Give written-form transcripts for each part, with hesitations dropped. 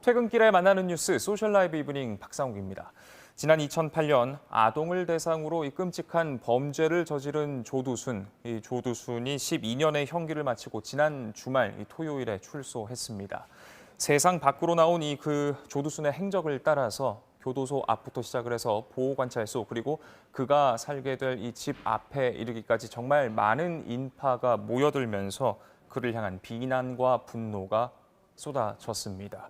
퇴근길에 만나는 뉴스 소셜라이브 이브닝 박상욱입니다. 지난 2008년 아동을 대상으로 이 끔찍한 범죄를 저지른 조두순. 이 조두순이 12년의 형기를 마치고 지난 주말 토요일에 출소했습니다. 세상 밖으로 나온 그 조두순의 행적을 따라서 교도소 앞부터 시작을 해서 보호관찰소 그리고 그가 살게 될 이 집 앞에 이르기까지 정말 많은 인파가 모여들면서 그를 향한 비난과 분노가 쏟아졌습니다.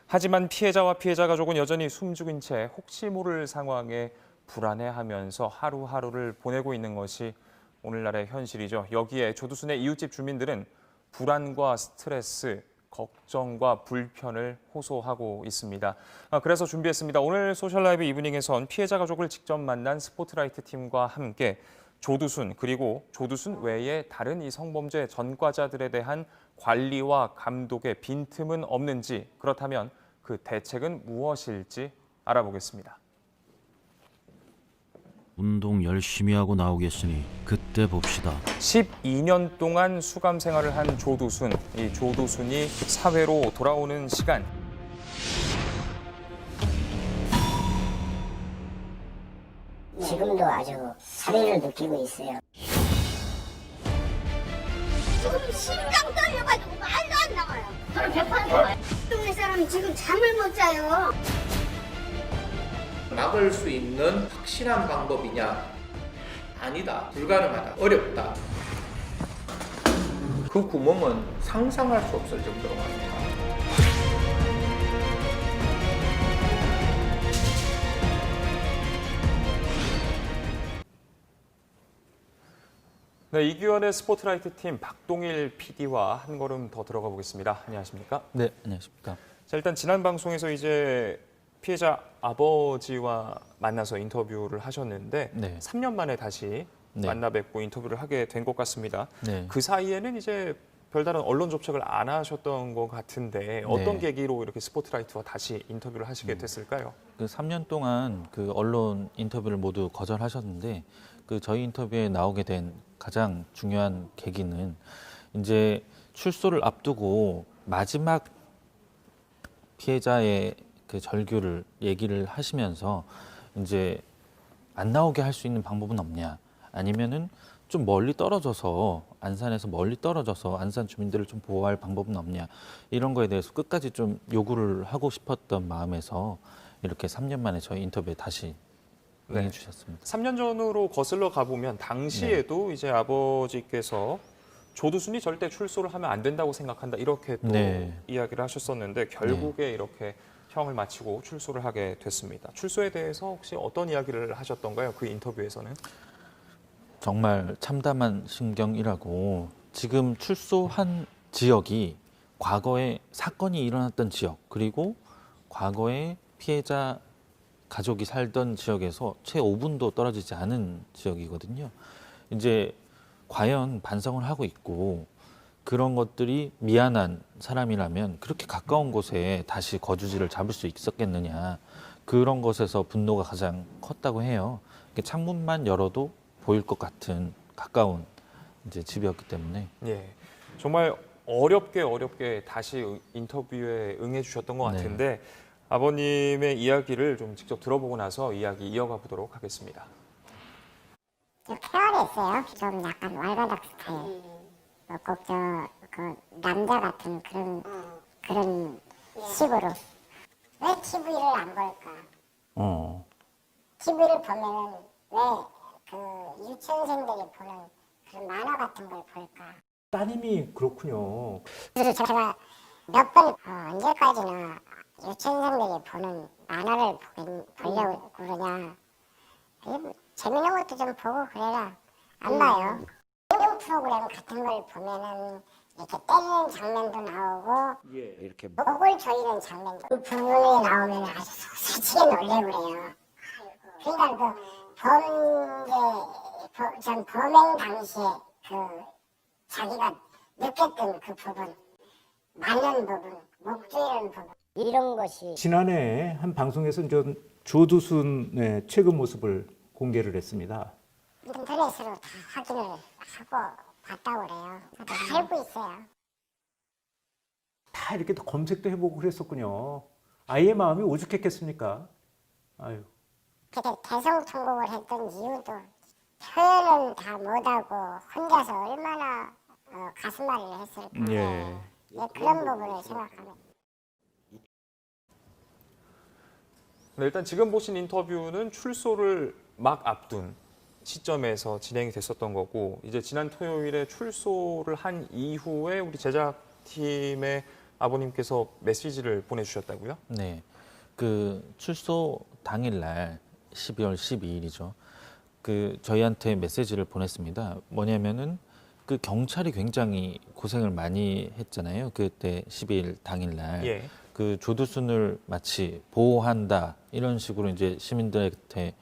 하지만 피해자와 피해자 가족은 여전히 숨죽인 채 혹시 모를 상황에 불안해하면서 하루하루를 보내고 있는 것이 오늘날의 현실이죠. 여기에 조두순의 이웃집 주민들은 불안과 스트레스, 걱정과 불편을 호소하고 있습니다. 그래서 준비했습니다. 오늘 소셜라이브 이브닝에선 피해자 가족을 직접 만난 스포트라이트 팀과 함께 조두순 그리고 조두순 외에 다른 이 성범죄 전과자들에 대한 관리와 감독의 빈틈은 없는지, 그렇다면 그 대책은 무엇일지 알아보겠습니다. 운동 열심히 하고 나오겠으니 그때 봅시다. 12년 동안 수감 생활을 한 조두순. 이 조두순이 사회로 돌아오는 시간. 지금도 아주 살인을 느끼고 있어요. 지금 심장 떨려가지고 말도 안 나와요. 저는 100% 나와요. 동네 사람이 지금 잠을 못 자요. 막을 수 있는 확실한 방법이냐? 아니다. 불가능하다. 어렵다. 그 구멍은 상상할 수 없을 정도로 많네요. 네, 이규현의 스포트라이트 팀 박동일 PD와 한 걸음 더 들어가 보겠습니다. 안녕하십니까? 네, 안녕하십니까. 자, 일단 지난 방송에서 이제 피해자 아버지와 만나서 인터뷰를 하셨는데 네. 3년 만에 다시 네. 만나 뵙고 인터뷰를 하게 된 것 같습니다. 네. 그 사이에는 이제 별다른 언론 접촉을 안 하셨던 것 같은데 어떤 네. 계기로 이렇게 스포트라이트와 다시 인터뷰를 하시게 됐을까요? 그 3년 동안 그 언론 인터뷰를 모두 거절하셨는데 그 저희 인터뷰에 나오게 된 가장 중요한 계기는 이제 출소를 앞두고 마지막 피해자의 그 절규를 얘기를 하시면서 이제 안 나오게 할 수 있는 방법은 없냐, 아니면은 좀 멀리 떨어져서 안산에서 멀리 떨어져서 안산 주민들을 좀 보호할 방법은 없냐, 이런 거에 대해서 끝까지 좀 요구를 하고 싶었던 마음에서 이렇게 3년 만에 저희 인터뷰에 다시 응해 주셨습니다. 3년 전으로 거슬러 가보면 당시에도 이제 아버지께서 조두순이 절대 출소를 하면 안 된다고 생각한다 이렇게 또 이야기를 하셨었는데 결국에 이렇게 형을 마치고 출소를 하게 됐습니다. 출소에 대해서 혹시 어떤 이야기를 하셨던가요? 그 인터뷰에서는? 정말 참담한 심경이라고, 지금 출소한 지역이 과거에 사건이 일어났던 지역, 그리고 과거에 피해자 가족이 살던 지역에서 채 5분도 떨어지지 않은 지역이거든요. 이제 과연 반성을 하고 있고 그런 것들이 미안한 사람이라면 그렇게 가까운 곳에 다시 거주지를 잡을 수 있었겠느냐, 그런 것에서 분노가 가장 컸다고 해요. 창문만 열어도 보일 것 같은 가까운 이제 집이었기 때문에. 예, 정말 어렵게 다시 인터뷰에 응해 주셨던 것 같은데 아버님의 이야기를 좀 직접 들어보고 나서 이야기 이어가 보도록 하겠습니다. 쾌활했어요. 좀 약간 왈가닥 스타일. 꼭 그 남자 같은 그런 식으로. 왜 TV를 안 볼까? TV를 보면은 왜 그 유치원생들이 보는 그런 만화 같은 걸 볼까? 따님이 그렇군요. 그래서 제가 몇 번 언제까지나 유치원생들이 보는 만화를 보려고 그러냐. 재밌는 것도 좀 보고 그래라. 안 봐요. 인형 프로그램 같은 걸 보면은 이렇게 때리는 장면도 나오고 이렇게 목을 조이는 장면도 그 부분에 나오면 아주 사치게 놀래고 그래요. 그러니까 범행 당시에 그 자기가 느꼈던 그 부분, 맞는 부분, 목 조이는 부분, 이런 것이 지난해 한 방송에서 조두순의 최근 모습을 공개를 했습니다. 인터넷으로 다 확인을 하고 봤다고 그래요. 다 알고 있어요. 다 이렇게 또 검색도 해보고 그랬었군요. 아이의 마음이 오죽했겠습니까? 아유. 그때 대성통곡을 했던 이유도 표현은 다 못하고 혼자서 얼마나 가슴앓이를 했을까. 예. 그런 부분을 생각합니다. 네, 일단 지금 보신 인터뷰는 출소를 막 앞둔 시점에서 진행이 됐었던 거고, 이제 지난 토요일에 출소를 한 이후에 우리 제작팀의 아버님께서 메시지를 보내주셨다고요? 네. 그 출소 당일날 12월 12일이죠. 그 저희한테 메시지를 보냈습니다. 뭐냐면은 그 경찰이 굉장히 고생을 많이 했잖아요. 그때 12일 당일날. 예. 그 조두순을 마치 보호한다 이런 식으로 이제 시민들한테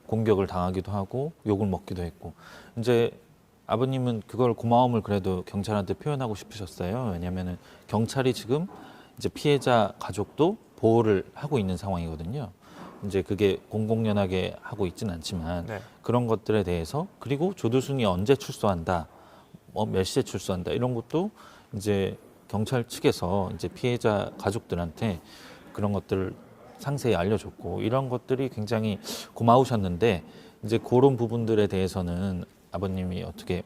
공격을 당하기도 하고 욕을 먹기도 했고, 이제 아버님은 그걸 고마움을 그래도 경찰한테 표현하고 싶으셨어요. 왜냐하면은 경찰이 지금 이제 피해자 가족도 보호를 하고 있는 상황이거든요. 이제 그게 공공연하게 하고 있지는 않지만 네. 그런 것들에 대해서, 그리고 조두순이 언제 출소한다, 몇 시에 출소한다 이런 것도 이제 경찰 측에서 이제 피해자 가족들한테 그런 것들을 상세히 알려줬고, 이런 것들이 굉장히 고마우셨는데, 이제 그런 부분들에 대해서는 아버님이 어떻게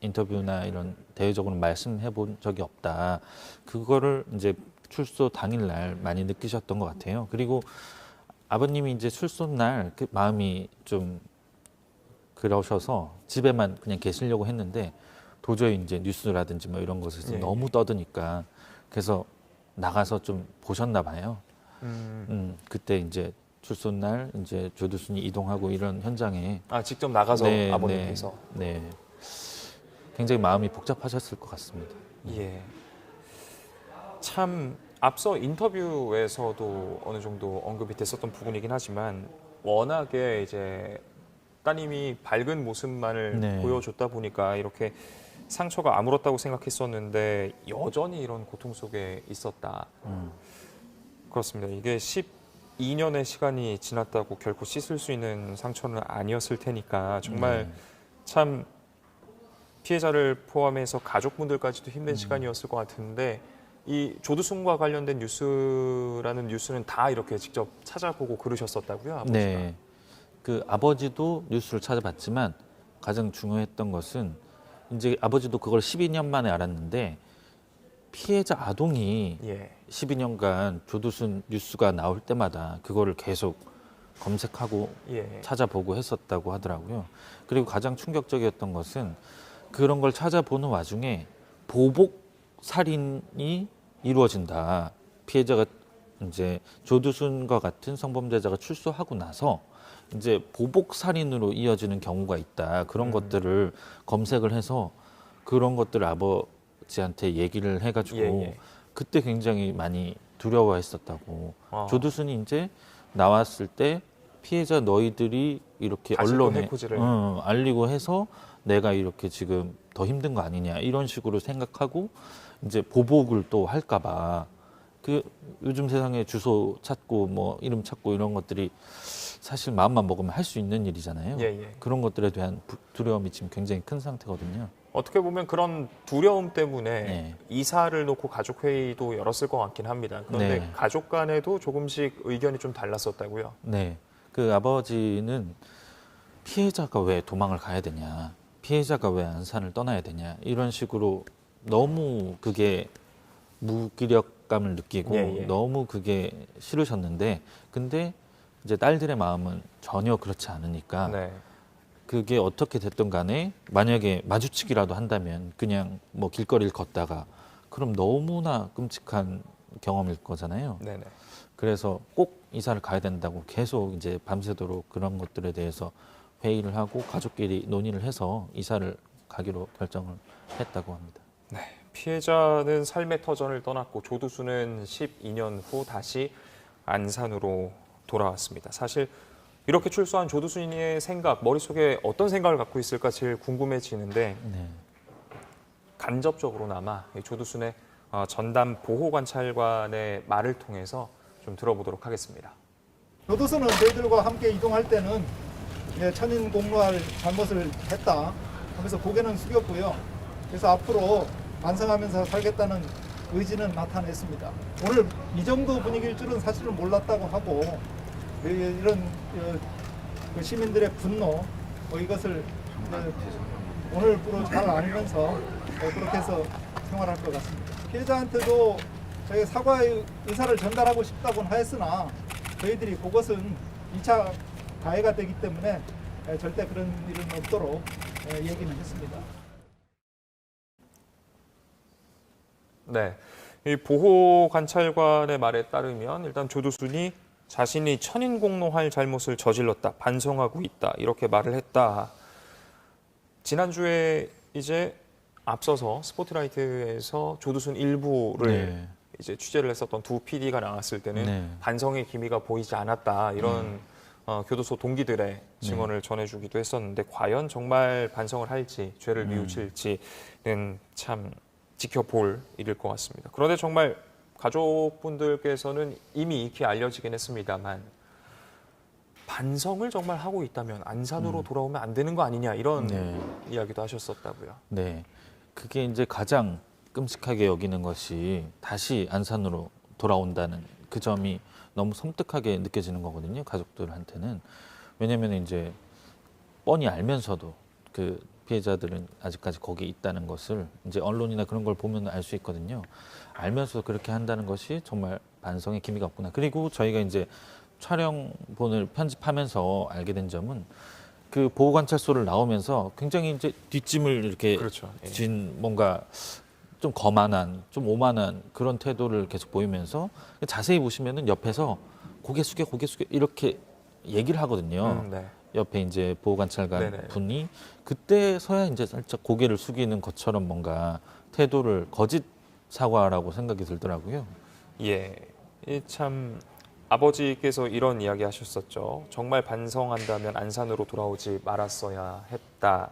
인터뷰나 이런 대외적으로 말씀해 본 적이 없다. 그거를 이제 출소 당일날 많이 느끼셨던 것 같아요. 그리고 아버님이 이제 출소 날 그 마음이 좀 그러셔서 집에만 그냥 계시려고 했는데, 도저히 이제 뉴스라든지 뭐 이런 것에서 예. 너무 떠드니까 그래서 나가서 좀 보셨나 봐요. 그때 이제 출소 날 이제 조두순이 이동하고 이런 현장에 아, 직접 나가서 네, 아버님께서. 네, 굉장히 마음이 복잡하셨을 것 같습니다. 예. 참 앞서 인터뷰에서도 어느 정도 언급이 됐었던 부분이긴 하지만, 워낙에 이제 따님이 밝은 모습만을 네. 보여줬다 보니까 이렇게 상처가 아물었다고 생각했었는데 여전히 이런 고통 속에 있었다. 그렇습니다. 이게 12년의 시간이 지났다고 결코 씻을 수 있는 상처는 아니었을 테니까 정말 참 피해자를 포함해서 가족분들까지도 힘든 시간이었을 것 같은데, 이 조두순과 관련된 뉴스라는 뉴스는 다 이렇게 직접 찾아보고 그러셨었다고요, 아버지가? 네, 그 아버지도 뉴스를 찾아봤지만 가장 중요했던 것은 이제 아버지도 그걸 12년 만에 알았는데, 피해자 아동이 예. 12년간 조두순 뉴스가 나올 때마다 그거를 계속 검색하고 예. 찾아보고 했었다고 하더라고요. 그리고 가장 충격적이었던 것은 그런 걸 찾아보는 와중에 보복 살인이 이루어진다. 피해자가 이제 조두순과 같은 성범죄자가 출소하고 나서 이제 보복 살인으로 이어지는 경우가 있다. 그런 것들을 검색을 해서 그런 것들을 아버지한테 얘기를 해가지고 예. 그때 굉장히 많이 두려워했었다고. 아. 조두순이 이제 나왔을 때 피해자 너희들이 이렇게 다시 또 언론에 해코지를. 알리고 해서 내가 이렇게 지금 더 힘든 거 아니냐 이런 식으로 생각하고 이제 보복을 또 할까봐, 그 요즘 세상에 주소 찾고 뭐 이름 찾고 이런 것들이 사실 마음만 먹으면 할 수 있는 일이잖아요. 예. 그런 것들에 대한 두려움이 지금 굉장히 큰 상태거든요. 어떻게 보면 그런 두려움 때문에 네. 이사를 놓고 가족 회의도 열었을 것 같긴 합니다. 그런데 네. 가족 간에도 조금씩 의견이 좀 달랐었다고요. 네, 그 아버지는 피해자가 왜 도망을 가야 되냐, 피해자가 왜 안산을 떠나야 되냐 이런 식으로 너무 그게 무기력감을 느끼고 예. 너무 그게 싫으셨는데, 근데 이제 딸들의 마음은 전혀 그렇지 않으니까 네. 그게 어떻게 됐든 간에 만약에 마주치기라도 한다면 그냥 뭐 길거리를 걷다가, 그럼 너무나 끔찍한 경험일 거잖아요. 네네. 그래서 꼭 이사를 가야 된다고 계속 이제 밤새도록 그런 것들에 대해서 회의를 하고 가족끼리 논의를 해서 이사를 가기로 결정을 했다고 합니다. 네. 피해자는 삶의 터전을 떠났고 조두순은 12년 후 다시 안산으로 돌아왔습니다. 사실 이렇게 출소한 조두순이의 생각, 머릿속에 어떤 생각을 갖고 있을까 제일 궁금해지는데, 네. 간접적으로나마 이 조두순의 전담 보호관찰관의 말을 통해서 좀 들어보도록 하겠습니다. 조두순은 저희들과 함께 이동할 때는 천인 공로할 잘못을 했다 하면서 고개는 숙였고요. 그래서 앞으로 반성하면서 살겠다는 의지는 나타냈습니다. 오늘 이 정도 분위기일 줄은 사실은 몰랐다고 하고 이런 그 시민들의 분노 이것을 오늘부로 잘 알면서 그렇게 해서 생활할 것 같습니다. 피해자한테도 저희 사과의 의사를 전달하고 싶다고는 하였으나 저희들이 그것은 2차 가해가 되기 때문에 절대 그런 일은 없도록 얘기는 했습니다. 네, 이 보호 관찰관의 말에 따르면 일단 조두순이 자신이 천인공노할 잘못을 저질렀다, 반성하고 있다 이렇게 말을 했다. 지난주에 이제 앞서서 스포트라이트에서 조두순 일부를 네. 이제 취재를 했었던 두 PD가 나왔을 때는 네. 반성의 기미가 보이지 않았다 이런 교도소 동기들의 증언을 네. 전해주기도 했었는데 과연 정말 반성을 할지 죄를 뉘우칠지는 참 지켜볼 일일 것 같습니다. 그런데 정말 가족분들께서는 이미 익히 알려지긴 했습니다만 반성을 정말 하고 있다면 안산으로 돌아오면 안 되는 거 아니냐 이런 네. 이야기도 하셨었다고요. 네. 그게 이제 가장 끔찍하게 여기는 것이 다시 안산으로 돌아온다는 그 점이 너무 섬뜩하게 느껴지는 거거든요. 가족들한테는. 왜냐하면 이제 뻔히 알면서도 그 피해자들은 아직까지 거기에 있다는 것을 이제 언론이나 그런 걸 보면 알 수 있거든요. 알면서 그렇게 한다는 것이 정말 반성의 기미가 없구나. 그리고 저희가 이제 촬영본을 편집하면서 알게 된 점은 그 보호관찰소를 나오면서 굉장히 이제 뒷짐을 이렇게 그렇죠. 예. 진 뭔가 좀 거만한, 좀 오만한 그런 태도를 계속 보이면서 자세히 보시면은 옆에서 고개 숙여 이렇게 얘기를 하거든요. 네. 옆에 이제 보호관찰관 네네. 분이 그때서야 이제 살짝 고개를 숙이는 것처럼 뭔가 태도를 거짓 사과라고 생각이 들더라고요. 예, 이 참 아버지께서 이런 이야기 하셨었죠. 정말 반성한다면 안산으로 돌아오지 말았어야 했다.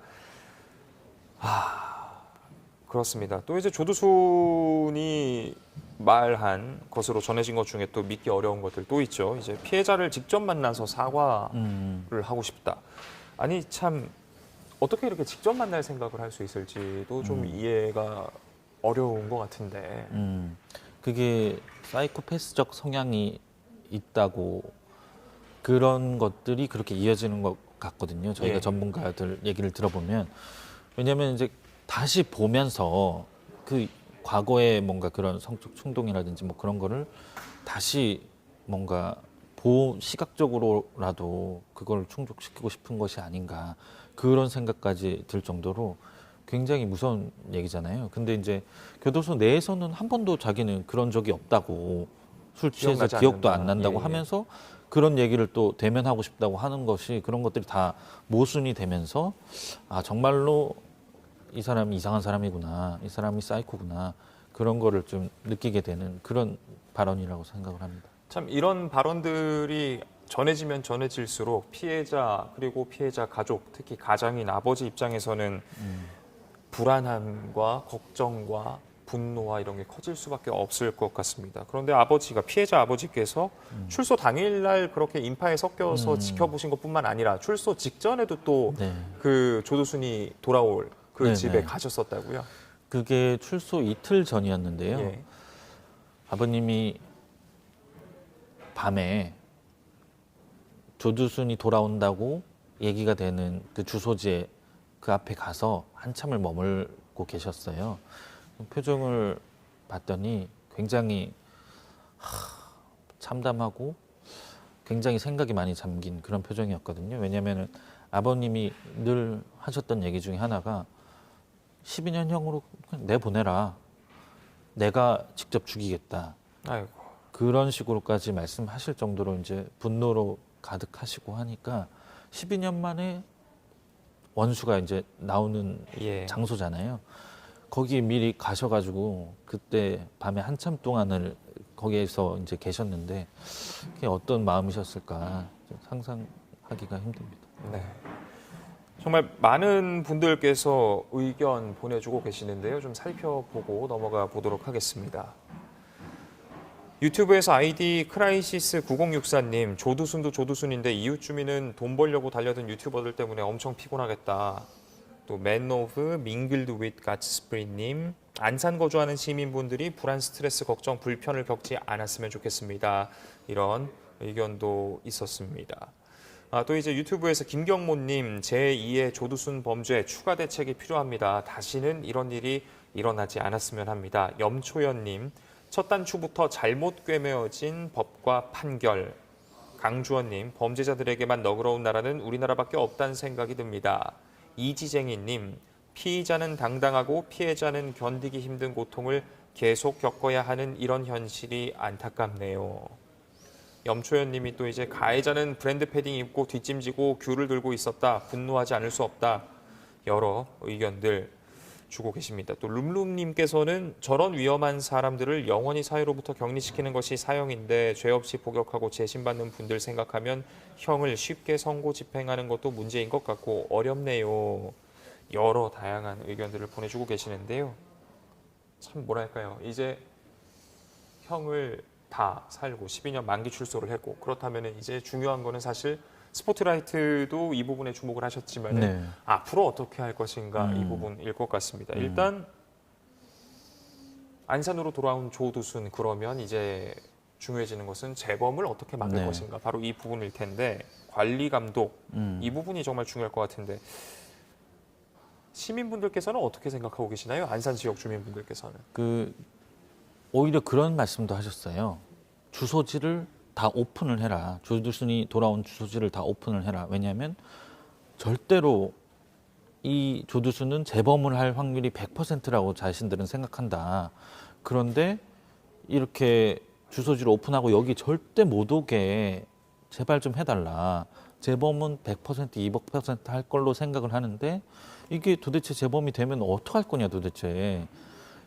그렇습니다. 또 이제 조두순이 말한 것으로 전해진 것 중에 또 믿기 어려운 것들 또 있죠. 이제 피해자를 직접 만나서 사과를 하고 싶다. 아니 참 어떻게 이렇게 직접 만날 생각을 할 수 있을지도 좀 이해가 어려운 것 같은데. 그게 사이코패스적 성향이 있다고 그런 것들이 그렇게 이어지는 것 같거든요. 저희가 예. 전문가들 얘기를 들어보면 왜냐하면 이제 다시 보면서 그 과거의 뭔가 그런 성적 충동이라든지 뭐 그런 거를 다시 뭔가 시각적으로라도 그걸 충족시키고 싶은 것이 아닌가 그런 생각까지 들 정도로 굉장히 무서운 얘기잖아요. 근데 이제 교도소 내에서는 한 번도 자기는 그런 적이 없다고 술 취해서 기억나지 기억도 않는다. 안 난다고 예, 예. 하면서 그런 얘기를 또 대면하고 싶다고 하는 것이 그런 것들이 다 모순이 되면서 아 정말로 이 사람이 이상한 사람이구나, 이 사람이 사이코구나 그런 거를 좀 느끼게 되는 그런 발언이라고 생각을 합니다. 참 이런 발언들이 전해지면 전해질수록 피해자 그리고 피해자 가족 특히 가장인 아버지 입장에서는 불안함과 걱정과 분노와 이런 게 커질 수밖에 없을 것 같습니다. 그런데 피해자 아버지께서 출소 당일날 그렇게 인파에 섞여서 지켜보신 것뿐만 아니라 출소 직전에도 또 그 네. 조두순이 돌아올 그 네네. 집에 가셨었다고요? 그게 출소 이틀 전이었는데요. 예. 아버님이 밤에 조두순이 돌아온다고 얘기가 되는 그 주소지에 그 앞에 가서 한참을 머물고 계셨어요. 표정을 봤더니 굉장히 참담하고 굉장히 생각이 많이 잠긴 그런 표정이었거든요. 왜냐하면 아버님이 늘 하셨던 얘기 중에 하나가 12년형으로 내보내라. 내가 직접 죽이겠다. 아이고. 그런 식으로까지 말씀하실 정도로 이제 분노로 가득하시고 하니까 12년 만에 원수가 이제 나오는 예. 장소잖아요. 거기에 미리 가셔가지고 그때 밤에 한참 동안을 거기에서 이제 계셨는데 그게 어떤 마음이셨을까 좀 상상하기가 힘듭니다. 네. 정말 많은 분들께서 의견 보내주고 계시는데요. 좀 살펴보고 넘어가 보도록 하겠습니다. 유튜브에서 아이디 크라이시스 9064님, 조두순도 조두순인데 이웃 주민은 돈 벌려고 달려든 유튜버들 때문에 엄청 피곤하겠다. 또 맨 오브 밍글드 윗 가츠스프리님, 안산 거주하는 시민분들이 불안, 스트레스, 걱정, 불편을 겪지 않았으면 좋겠습니다. 이런 의견도 있었습니다. 또 이제 유튜브에서 김경모님, 제2의 조두순 범죄 추가 대책이 필요합니다. 다시는 이런 일이 일어나지 않았으면 합니다. 염초연님, 첫 단추부터 잘못 꿰매어진 법과 판결. 강주원님, 범죄자들에게만 너그러운 나라는 우리나라밖에 없다는 생각이 듭니다. 이지쟁이님, 피의자는 당당하고 피해자는 견디기 힘든 고통을 계속 겪어야 하는 이런 현실이 안타깝네요. 염초연님이 또 이제 가해자는 브랜드 패딩 입고 뒷짐지고 귤을 들고 있었다. 분노하지 않을 수 없다. 여러 의견들 주고 계십니다. 또 룸룸님께서는 저런 위험한 사람들을 영원히 사회로부터 격리시키는 것이 사형인데 죄 없이 복역하고 재심받는 분들 생각하면 형을 쉽게 선고 집행하는 것도 문제인 것 같고 어렵네요. 여러 다양한 의견들을 보내주고 계시는데요. 참 뭐랄까요. 이제 형을 다 살고 12년 만기 출소를 했고 그렇다면 이제 중요한 거는 사실 스포트라이트도 이 부분에 주목을 하셨지만 네. 앞으로 어떻게 할 것인가 이 부분일 것 같습니다. 일단 안산으로 돌아온 조두순 그러면 이제 중요해지는 것은 재범을 어떻게 막을 네. 것인가 바로 이 부분일 텐데 관리 감독 이 부분이 정말 중요할 것 같은데 시민분들께서는 어떻게 생각하고 계시나요? 안산 지역 주민분들께서는. 오히려 그런 말씀도 하셨어요. 주소지를 다 오픈을 해라. 조두순이 돌아온 주소지를 다 오픈을 해라. 왜냐하면 절대로 이 조두순은 재범을 할 확률이 100%라고 자신들은 생각한다. 그런데 이렇게 주소지를 오픈하고 여기 절대 못 오게 제발 좀 해달라. 재범은 100%, 200%할 걸로 생각을 하는데 이게 도대체 재범이 되면 어떡할 거냐 도대체.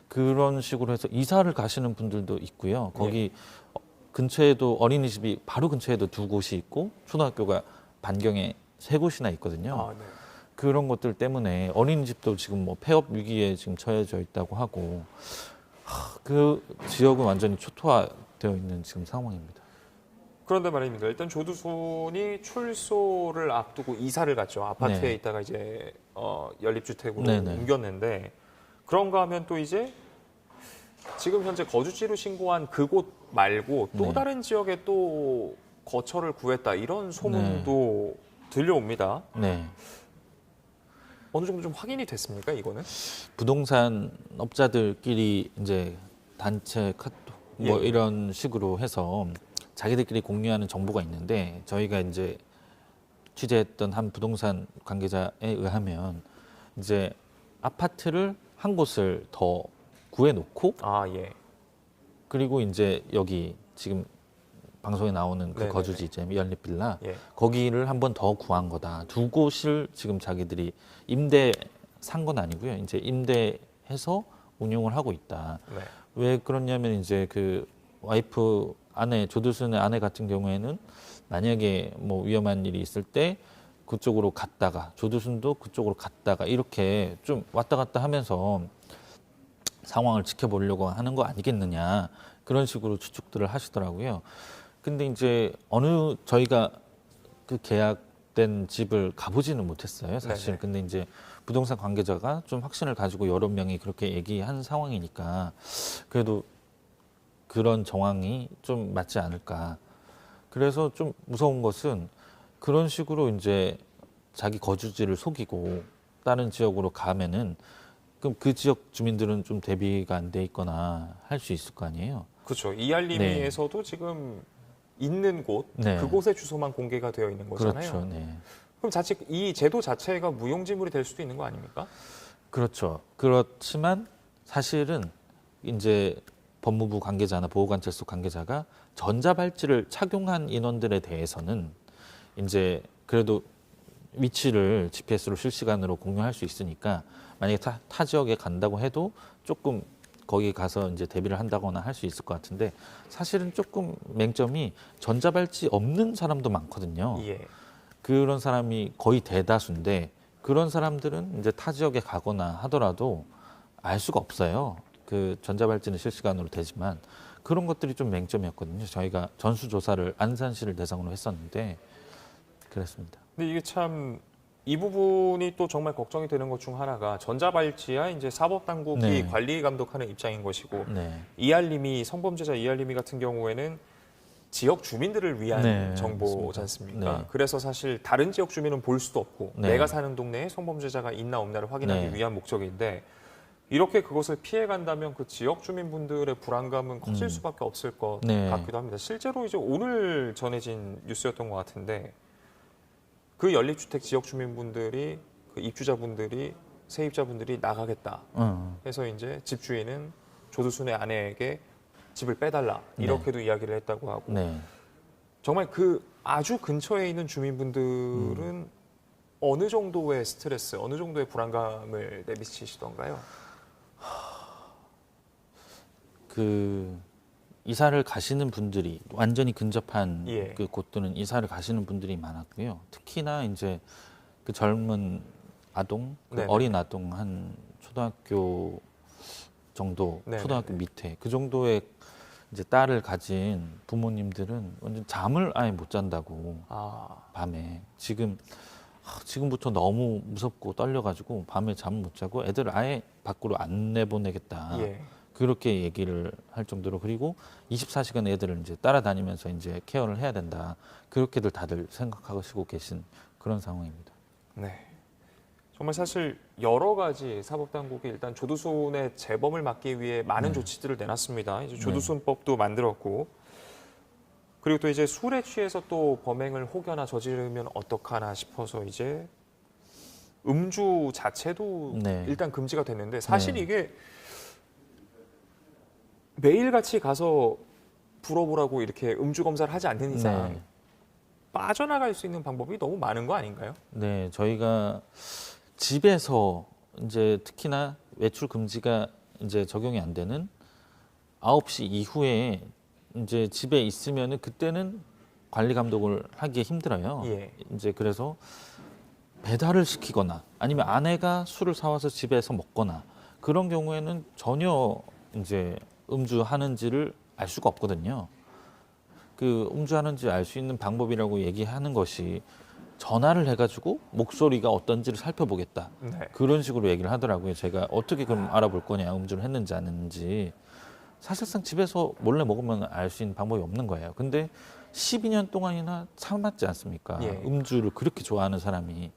그런 식으로 해서 이사를 가시는 분들도 있고요. 거기 근처에도 어린이집이 바로 근처에도 2곳이 있고 초등학교가 반경에 3곳이나 있거든요. 네. 그런 것들 때문에 어린이집도 지금 뭐 폐업 위기에 지금 처해져 있다고 하고 그 지역은 완전히 초토화되어 있는 지금 상황입니다. 그런데 말입니다. 일단 조두순이 출소를 앞두고 이사를 갔죠. 아파트에 네. 있다가 이제 연립주택으로 네네. 옮겼는데 그런가 하면 또 이제 지금 현재 거주지로 신고한 그곳 말고 또 네. 다른 지역에 또 거처를 구했다 이런 소문도 들려옵니다. 네. 어느 정도 좀 확인이 됐습니까? 이거는? 부동산 업자들끼리 이제 단체 카톡 뭐 예. 이런 식으로 해서 자기들끼리 공유하는 정보가 있는데 저희가 이제 취재했던 한 부동산 관계자에 의하면 이제 아파트를 한 곳을 더 구해놓고 예. 그리고 이제 여기 지금 방송에 나오는 그 네네네. 거주지 이제 연립빌라 예. 거기를 한 번 더 구한 거다. 2곳을 지금 자기들이 임대 산 건 아니고요. 이제 임대해서 운영을 하고 있다. 네. 왜 그러냐면 이제 그 와이프 아내 조두순의 아내 같은 경우에는 만약에 뭐 위험한 일이 있을 때 그쪽으로 갔다가 조두순도 그쪽으로 갔다가 이렇게 좀 왔다 갔다 하면서 상황을 지켜보려고 하는 거 아니겠느냐 그런 식으로 추측들을 하시더라고요. 근데 이제 저희가 그 계약된 집을 가보지는 못했어요, 사실. 네네. 근데 이제 부동산 관계자가 좀 확신을 가지고 여러 명이 그렇게 얘기한 상황이니까 그래도 그런 정황이 좀 맞지 않을까. 그래서 좀 무서운 것은 그런 식으로 이제 자기 거주지를 속이고 다른 지역으로 가면은 그럼 그 지역 주민들은 좀 대비가 안 돼 있거나 할 수 있을 거 아니에요. 그렇죠. 이알림이에서도 지금 있는 곳, 네. 그곳의 주소만 공개가 되어 있는 거잖아요. 그렇죠. 네. 그럼 자칫 이 제도 자체가 무용지물이 될 수도 있는 거 아닙니까? 그렇죠. 그렇지만 사실은 이제 법무부 관계자나 보호관찰소 관계자가 전자발찌를 착용한 인원들에 대해서는 이제 그래도 위치를 GPS로 실시간으로 공유할 수 있으니까 만약에 타 지역에 간다고 해도 조금 거기 가서 이제 대비를 한다거나 할 수 있을 것 같은데 사실은 조금 맹점이 전자발찌 없는 사람도 많거든요. 예. 그런 사람이 거의 대다수인데 그런 사람들은 이제 타 지역에 가거나 하더라도 알 수가 없어요. 그 전자발찌는 실시간으로 되지만 그런 것들이 좀 맹점이었거든요. 저희가 전수조사를 안산시를 대상으로 했었는데 그랬습니다. 근데 이게 참 이 부분이 또 정말 걱정이 되는 것 중 하나가 전자발찌야 이제 사법당국이 네. 관리 감독하는 입장인 것이고 네. 이알림이 성범죄자 이알림이 같은 경우에는 지역 주민들을 위한 네, 정보지 맞습니다. 않습니까? 네. 그래서 사실 다른 지역 주민은 볼 수도 없고 네. 내가 사는 동네에 성범죄자가 있나 없나를 확인하기 네. 위한 목적인데 이렇게 그것을 피해간다면 그 지역 주민분들의 불안감은 커질 수밖에 없을 것 네. 같기도 합니다. 실제로 이제 오늘 전해진 뉴스였던 것 같은데 그 연립주택 지역 주민분들이 그 입주자분들이 세입자분들이 나가겠다 해서 이제 집주인은 조두순의 아내에게 집을 빼달라 이렇게도 이야기를 했다고 하고 네. 정말 그 아주 근처에 있는 주민분들은 어느 정도의 스트레스, 어느 정도의 불안감을 내비치시던가요? 그 이사를 가시는 분들이 완전히 근접한 예. 그 곳들은 이사를 가시는 분들이 많았고요. 특히나 이제 그 젊은 아동, 그 네네. 어린 아동 한 초등학교 정도, 네네네. 초등학교 밑에 그 정도의 이제 딸을 가진 부모님들은 완전 잠을 아예 못 잔다고 밤에 지금부터 너무 무섭고 떨려가지고 밤에 잠 못 자고 애들을 아예 밖으로 안 내보내겠다. 예. 그렇게 얘기를 할 정도로 그리고 24시간 애들을 이제 따라다니면서 이제 케어를 해야 된다. 그렇게들 다들 생각하시고 계신 그런 상황입니다. 네. 정말 사실 여러 가지 사법당국이 일단 조두순의 재범을 막기 위해 많은 조치들을 내놨습니다. 이제 조두순법도 만들었고 그리고 또 이제 술에 취해서 또 범행을 혹여나 저지르면 어떡하나 싶어서 이제 음주 자체도 네. 일단 금지가 됐는데 사실 네. 이게 매일같이 가서 불어보라고 이렇게 음주 검사를 하지 않는 이상 네. 빠져나갈 수 있는 방법이 너무 많은 거 아닌가요? 네, 저희가 집에서 이제 특히나 외출 금지가 이제 적용이 안 되는 9시 이후에 이제 집에 있으면은 그때는 관리 감독을 하기 힘들어요. 예. 이제 그래서 배달을 시키거나 아니면 아내가 술을 사와서 집에서 먹거나 그런 경우에는 전혀 이제 음주하는지를 알 수가 없거든요. 그 음주하는지 알 수 있는 방법이라고 얘기하는 것이 전화를 해가지고 목소리가 어떤지를 살펴보겠다. 네. 그런 식으로 얘기를 하더라고요. 제가 어떻게 그럼 알아볼 거냐, 음주를 했는지 안 했는지. 사실상 집에서 몰래 먹으면 알 수 있는 방법이 없는 거예요. 근데 12년 동안이나 참았지 않습니까? 예. 음주를 그렇게 좋아하는 사람이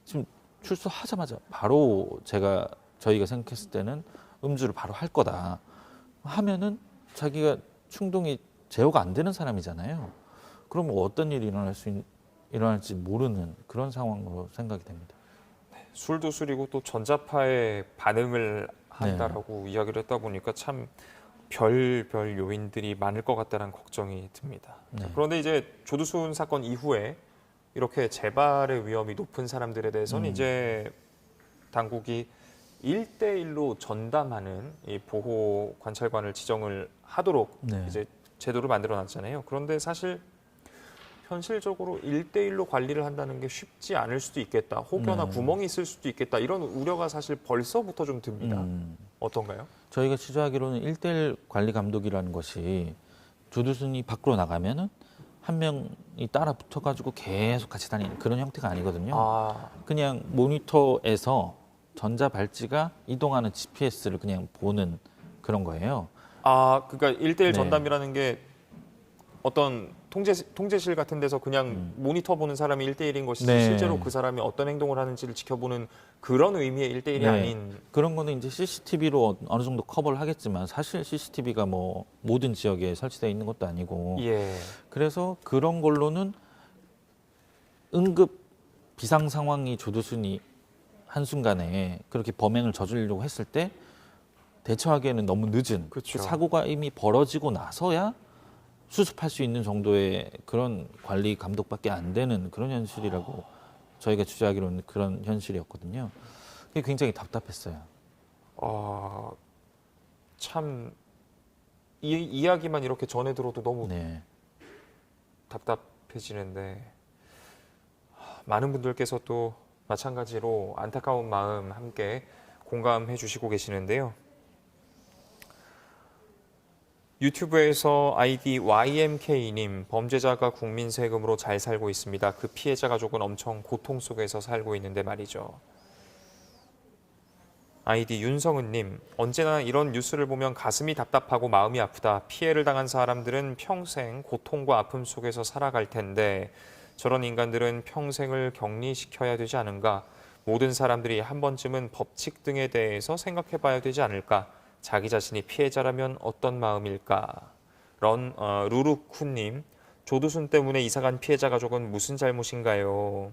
지금 출소하자마자 바로 저희가 생각했을 때는 음주를 바로 할 거다 하면은 자기가 충동이 제어가 안 되는 사람이잖아요. 그럼 어떤 일이 일어날지 모르는 그런 상황으로 생각이 됩니다. 술도 술이고 또 전자파에 반응을 한다라고 이야기를 했다 보니까 참 별별 요인들이 많을 것 같다는 걱정이 듭니다. 네. 그런데 이제 조두순 사건 이후에 이렇게 재발의 위험이 높은 사람들에 대해서는 이제 당국이 1대1로 전담하는 이 보호 관찰관을 지정을 하도록 네. 이제 제도를 만들어 놨잖아요. 그런데 사실 현실적으로 1대1로 관리를 한다는 게 쉽지 않을 수도 있겠다. 혹여나 구멍이 있을 수도 있겠다. 이런 우려가 사실 벌써부터 좀 듭니다. 어떤가요? 저희가 취재하기로는 1대1 관리 감독이라는 것이 조두순이 밖으로 나가면은 한 명이 따라 붙어가지고 계속 같이 다니는 그런 형태가 아니거든요. 그냥 모니터에서 전자 발찌가 이동하는 GPS를 그냥 보는 그런 거예요. 그러니까 1대1 네. 전담이라는 게 어떤 통제실 같은 데서 그냥 모니터 보는 사람이 1대1인 것이지 네. 실제로 그 사람이 어떤 행동을 하는지를 지켜보는 그런 의미의 1대1이 네. 아닌. 그런 거는 이제 CCTV로 어느 정도 커버를 하겠지만 사실 CCTV가 뭐 모든 지역에 설치되어 있는 것도 아니고 예. 그래서 그런 걸로는 응급 비상 상황이 조두순이 한순간에 그렇게 범행을 저지르려고 했을 때 대처하기에는 너무 늦은 그쵸. 그 사고가 이미 벌어지고 나서야 수습할 수 있는 정도의 그런 관리 감독밖에 안 되는 그런 현실이라고 저희가 취재하기로는 그런 현실이었거든요. 그게 굉장히 답답했어요. 참 이야기만 이렇게 전해 들어도 너무 네. 답답해지는데 많은 분들께서 또 마찬가지로 안타까운 마음 함께 공감해 주시고 계시는데요. 유튜브에서 아이디 YMK님, 범죄자가 국민 세금으로 잘 살고 있습니다. 그 피해자 가족은 엄청 고통 속에서 살고 있는데 말이죠. 아이디 윤성은님, 언제나 이런 뉴스를 보면 가슴이 답답하고 마음이 아프다. 피해를 당한 사람들은 평생 고통과 아픔 속에서 살아갈 텐데 저런 인간들은 평생을 격리시켜야 되지 않은가? 모든 사람들이 한 번쯤은 법칙 등에 대해서 생각해 봐야 되지 않을까? 자기 자신이 피해자라면 어떤 마음일까? 루루쿠님, 조두순 때문에 이사간 피해자 가족은 무슨 잘못인가요?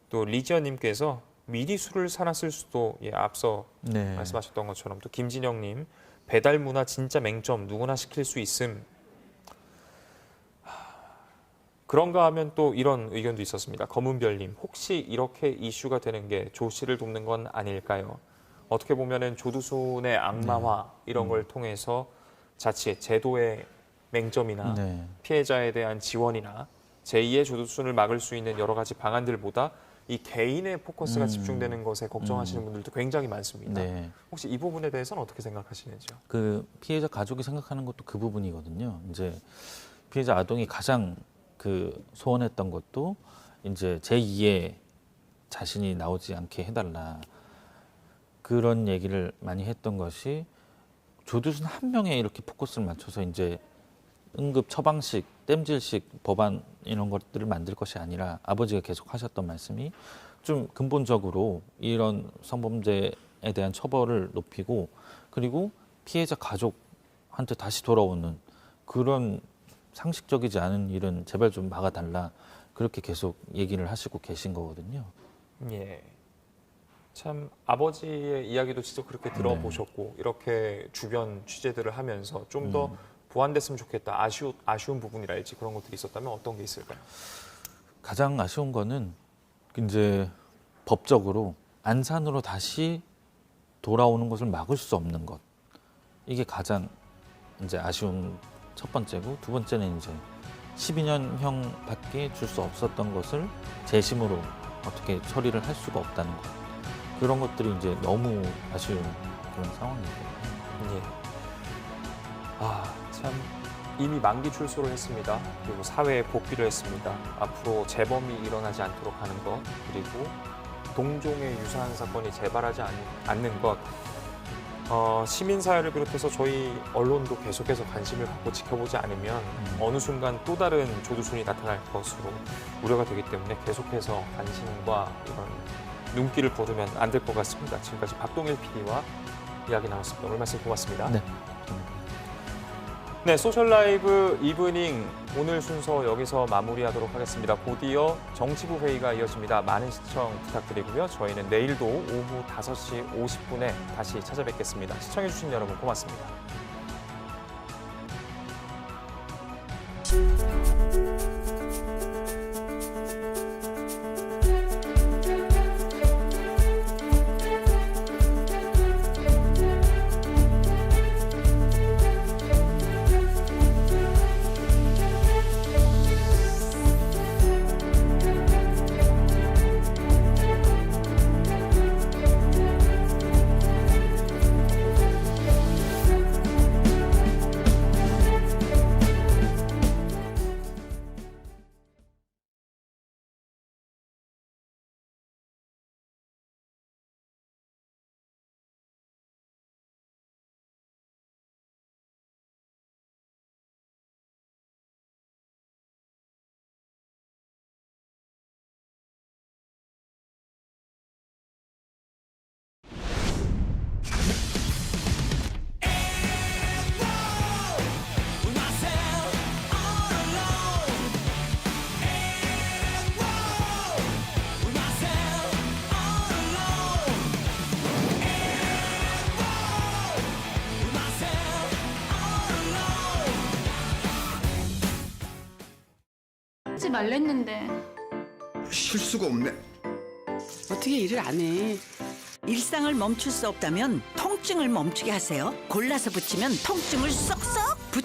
또 리지언님께서 미리 술을 사놨을 수도, 앞서 네. 말씀하셨던 것처럼, 또 김진영님, 배달 문화 진짜 맹점, 누구나 시킬 수 있음. 그런가 하면 또 이런 의견도 있었습니다. 검은별님, 혹시 이렇게 이슈가 되는 게 조 씨를 돕는 건 아닐까요? 어떻게 보면은 조두순의 악마화 이런 걸 통해서 자칫 제도의 맹점이나 네. 피해자에 대한 지원이나 제2의 조두순을 막을 수 있는 여러 가지 방안들보다 이 개인의 포커스가 집중되는 것에 걱정하시는 분들도 굉장히 많습니다. 네. 혹시 이 부분에 대해서는 어떻게 생각하시는지요? 그 피해자 가족이 생각하는 것도 그 부분이거든요. 이제 피해자 아동이 가장 그 소원했던 것도 이제 제2의 자신이 나오지 않게 해달라. 그런 얘기를 많이 했던 것이 조두순 한 명에 이렇게 포커스를 맞춰서 이제 응급 처방식, 땜질식 법안 이런 것들을 만들 것이 아니라 아버지가 계속 하셨던 말씀이 좀 근본적으로 이런 성범죄에 대한 처벌을 높이고 그리고 피해자 가족한테 다시 돌아오는 그런 상식적이지 않은 일은 제발 좀 막아달라. 그렇게 계속 얘기를 하시고 계신 거거든요. 예. 참 아버지의 이야기도 직접 그렇게 들어보셨고 이렇게 주변 취재들을 하면서 좀 더 보완됐으면 좋겠다. 아쉬운 부분이랄지 그런 것들이 있었다면 어떤 게 있을까요? 가장 아쉬운 거는 이제 법적으로 안산으로 다시 돌아오는 것을 막을 수 없는 것. 이게 가장 이제 아쉬운 첫 번째고 두 번째는 이제 12년형밖에 줄 수 없었던 것을 재심으로 어떻게 처리를 할 수가 없다는 것. 그런 것들이 이제 너무 아쉬운 그런 상황이에요. 예. 참 이미 만기 출소를 했습니다. 그리고 사회에 복귀를 했습니다. 앞으로 재범이 일어나지 않도록 하는 것, 그리고 동종의 유사한 사건이 재발하지 않는 것, 시민사회를 비롯해서 저희 언론도 계속해서 관심을 갖고 지켜보지 않으면 어느 순간 또 다른 조두순이 나타날 것으로 우려가 되기 때문에 계속해서 관심과 이런 눈길을 거두면 안 될 것 같습니다. 지금까지 박동일 PD와 이야기 나눴습니다. 오늘 말씀 고맙습니다. 네. 네, 소셜라이브 이브닝 오늘 순서 여기서 마무리하도록 하겠습니다. 곧이어 정치부 회의가 이어집니다. 많은 시청 부탁드리고요. 저희는 내일도 오후 5시 50분에 다시 찾아뵙겠습니다. 시청해주신 여러분 고맙습니다. 하지 말랬는데. 실수가 없네. 어떻게 일을 안 해? 일상을 멈출 수 없다면 통증을 멈추게 하세요. 골라서 붙이면 통증을 쏙쏙 붙이